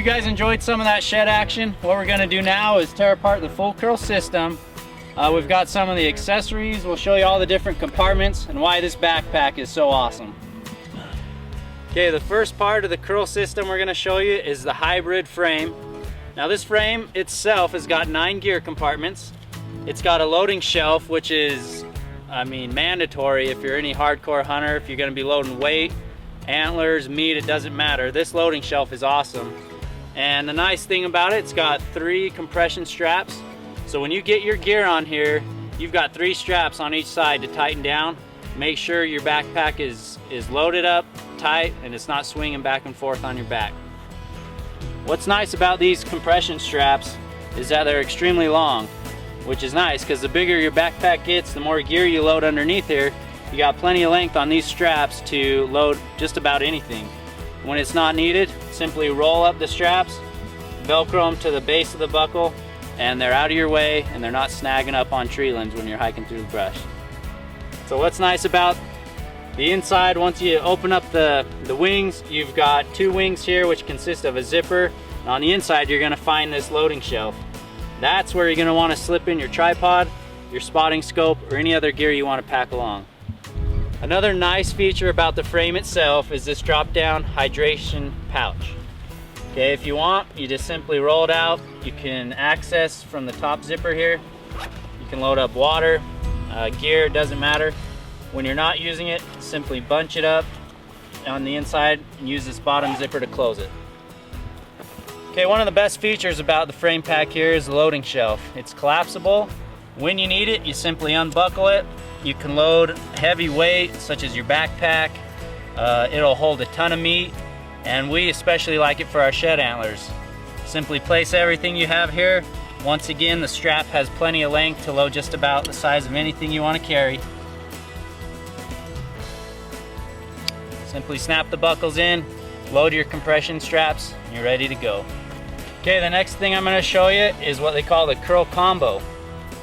you guys enjoyed some of that shed action. What we're gonna do now is tear apart the full curl system. We've got some of the accessories. We'll show you all the different compartments and why this backpack is so awesome. Okay, the first part of the curl system we're gonna show you is the hybrid frame. Now this frame itself has got 9 gear compartments. It's got a loading shelf, which is, mandatory if you're any hardcore hunter. If you're gonna be loading weight, antlers, meat, it doesn't matter. This loading shelf is awesome. And the nice thing about it, it's got 3 compression straps. So when you get your gear on here, you've got 3 straps on each side to tighten down. Make sure your backpack is loaded up tight and it's not swinging back and forth on your back. What's nice about these compression straps is that they're extremely long, which is nice because the bigger your backpack gets, the more gear you load underneath here. You got plenty of length on these straps to load just about anything. When it's not needed, simply roll up the straps, Velcro them to the base of the buckle, and they're out of your way and they're not snagging up on tree limbs when you're hiking through the brush. So what's nice about the inside, once you open up the wings, you've got 2 wings here which consist of a zipper. And on the inside you're going to find this loading shelf. That's where you're going to want to slip in your tripod, your spotting scope, or any other gear you want to pack along. Another nice feature about the frame itself is this drop-down hydration pouch. Okay, if you want, you just simply roll it out. You can access from the top zipper here. You can load up water, gear, it doesn't matter. When you're not using it, simply bunch it up on the inside and use this bottom zipper to close it. Okay, one of the best features about the frame pack here is the loading shelf. It's collapsible. When you need it, you simply unbuckle it. You can load heavy weight, such as your backpack. It'll hold a ton of meat, and we especially like it for our shed antlers. Simply place everything you have here. Once again, the strap has plenty of length to load just about the size of anything you want to carry. Simply snap the buckles in, load your compression straps, and you're ready to go. Okay, the next thing I'm going to show you is what they call the curl combo.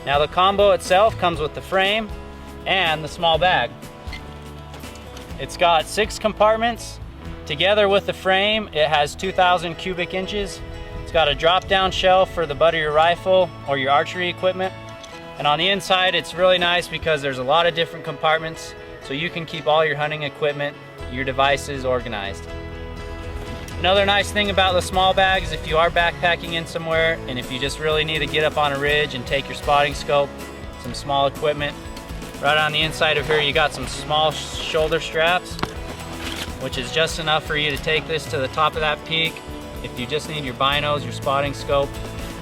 Now the combo itself comes with the frame and the small bag. It's got 6 compartments. Together with the frame, it has 2,000 cubic inches. It's got a drop-down shelf for the butt of your rifle or your archery equipment. And on the inside, it's really nice because there's a lot of different compartments, so you can keep all your hunting equipment, your devices organized. Another nice thing about the small bag is if you are backpacking in somewhere and if you just really need to get up on a ridge and take your spotting scope, some small equipment, right on the inside of here you got some small shoulder straps, which is just enough for you to take this to the top of that peak if you just need your binos, your spotting scope.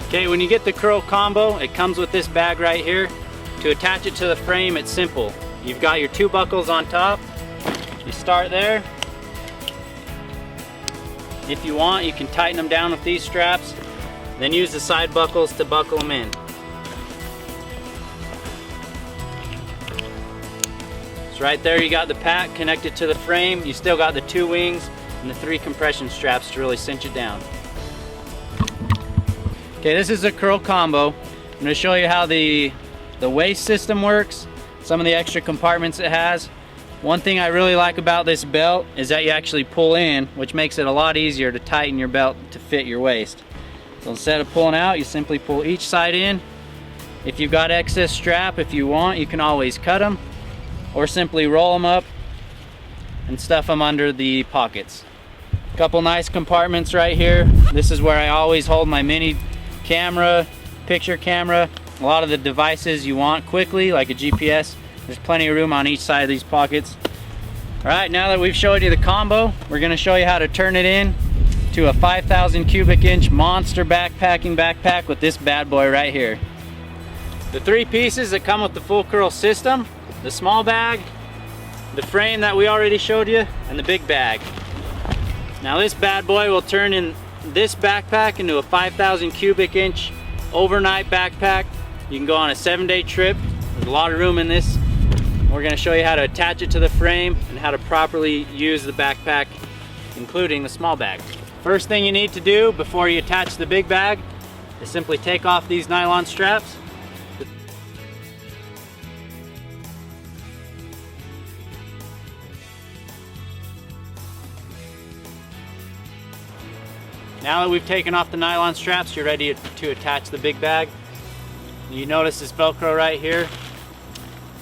Okay, when you get the curl combo, it comes with this bag right here. To attach it to the frame, it's simple. You've got your 2 buckles on top. You start there. If you want, you can tighten them down with these straps, then use the side buckles to buckle them in. So right there you got the pack connected to the frame. You still got the 2 wings and the 3 compression straps to really cinch it down. Okay, this is a curl combo. I'm going to show you how the waist system works, some of the extra compartments it has. One thing I really like about this belt is that you actually pull in, which makes it a lot easier to tighten your belt to fit your waist. So instead of pulling out, you simply pull each side in. If you've got excess strap, if you want, you can always cut them or simply roll them up and stuff them under the pockets. Couple nice compartments right here. This is where I always hold my mini camera, picture camera, a lot of the devices you want quickly, like a GPS. There's plenty of room on each side of these pockets. Alright, now that we've showed you the combo, we're going to show you how to turn it in to a 5,000 cubic inch monster backpacking backpack with this bad boy right here. The 3 pieces that come with the full curl system, the small bag, the frame that we already showed you, and the big bag. Now this bad boy will turn in this backpack into a 5,000 cubic inch overnight backpack. You can go on a 7-day trip. There's a lot of room in this. We're going to show you how to attach it to the frame and how to properly use the backpack, including the small bag. First thing you need to do before you attach the big bag is simply take off these nylon straps. Now that we've taken off the nylon straps, you're ready to attach the big bag. You notice this Velcro right here.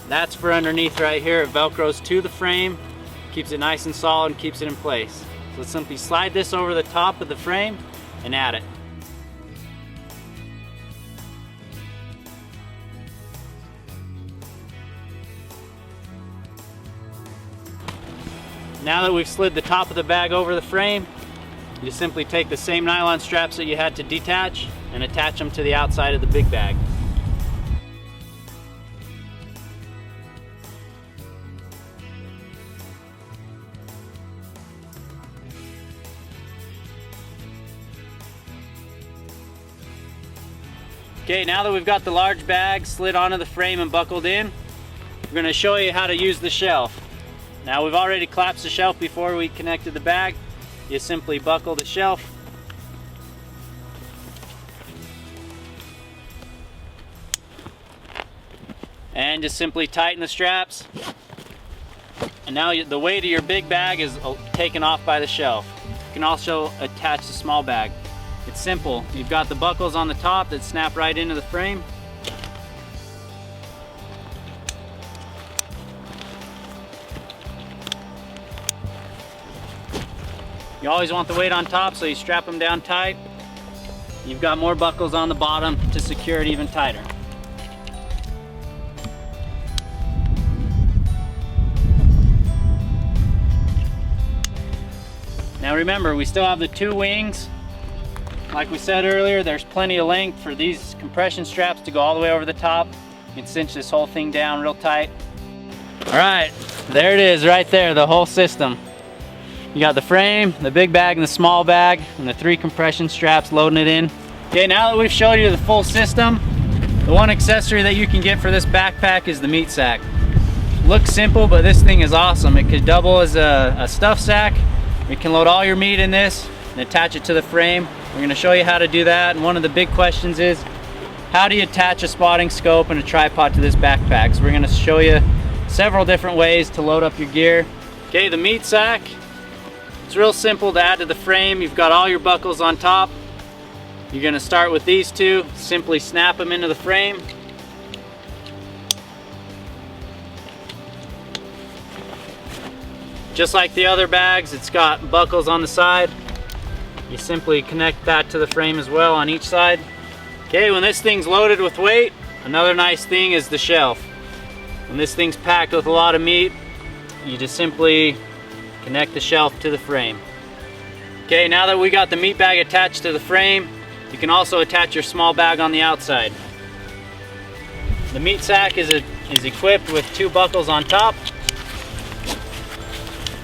That's for underneath right here. It Velcros to the frame, keeps it nice and solid and keeps it in place. So let's simply slide this over the top of the frame and add it. Now that we've slid the top of the bag over the frame, you simply take the same nylon straps that you had to detach and attach them to the outside of the big bag. Okay, now that we've got the large bag slid onto the frame and buckled in, we're going to show you how to use the shelf. Now we've already collapsed the shelf before we connected the bag. You simply buckle the shelf. And just simply tighten the straps. And now the weight of your big bag is taken off by the shelf. You can also attach the small bag. It's simple. You've got the buckles on the top that snap right into the frame. You always want the weight on top, so you strap them down tight. You've got more buckles on the bottom to secure it even tighter. Now remember, we still have the two wings. Like we said earlier, there's plenty of length for these compression straps to go all the way over the top. You can cinch this whole thing down real tight. All right, there it is right there, the whole system. You got the frame, the big bag and the small bag, and the 3 compression straps loading it in. Okay, now that we've showed you the full system, the one accessory that you can get for this backpack is the meat sack. Looks simple, but this thing is awesome. It could double as a stuff sack. You can load all your meat in this and attach it to the frame. We're going to show you how to do that, and one of the big questions is, how do you attach a spotting scope and a tripod to this backpack? So we're going to show you several different ways to load up your gear. Okay, the meat sack. It's real simple to add to the frame. You've got all your buckles on top. You're going to start with these two. Simply snap them into the frame. Just like the other bags, it's got buckles on the side. You simply connect that to the frame as well on each side. Okay, when this thing's loaded with weight, another nice thing is the shelf. When this thing's packed with a lot of meat, you just simply connect the shelf to the frame. Okay, now that we got the meat bag attached to the frame, you can also attach your small bag on the outside. The meat sack is equipped with 2 buckles on top.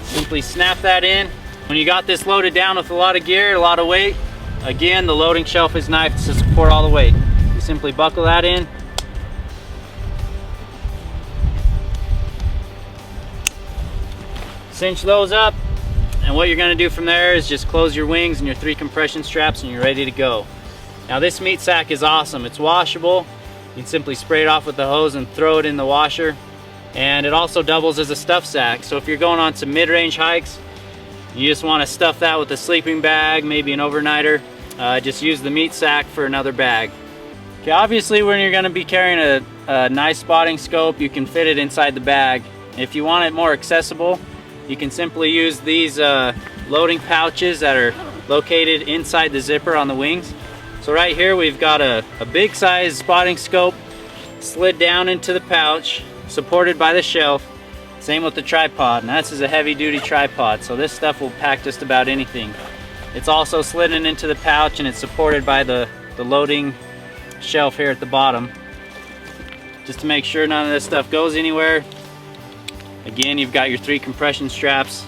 Simply snap that in. When you got this loaded down with a lot of gear, a lot of weight, again, the loading shelf is knifed to support all the weight. You simply buckle that in. Cinch those up, and what you're going to do from there is just close your wings and your 3 compression straps and you're ready to go. Now this meat sack is awesome. It's washable. You can simply spray it off with the hose and throw it in the washer. And it also doubles as a stuff sack. So if you're going on some mid-range hikes, you just want to stuff that with a sleeping bag, maybe an overnighter, just use the meat sack for another bag. Okay, obviously when you're going to be carrying a nice spotting scope, you can fit it inside the bag. If you want it more accessible, you can simply use these loading pouches that are located inside the zipper on the wings. So right here we've got a big size spotting scope slid down into the pouch, supported by the shelf. Same with the tripod, and this is a heavy duty tripod, so this stuff will pack just about anything. It's also slidden into the pouch and it's supported by the loading shelf here at the bottom. Just to make sure none of this stuff goes anywhere. Again, you've got your 3 compression straps.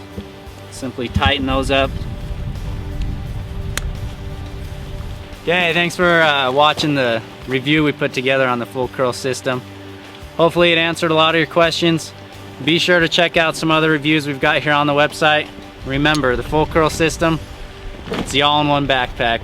Simply tighten those up. Okay, thanks for watching the review we put together on the full curl system. Hopefully it answered a lot of your questions. Be sure to check out some other reviews we've got here on the website. Remember, the full curl system, it's the all-in-one backpack.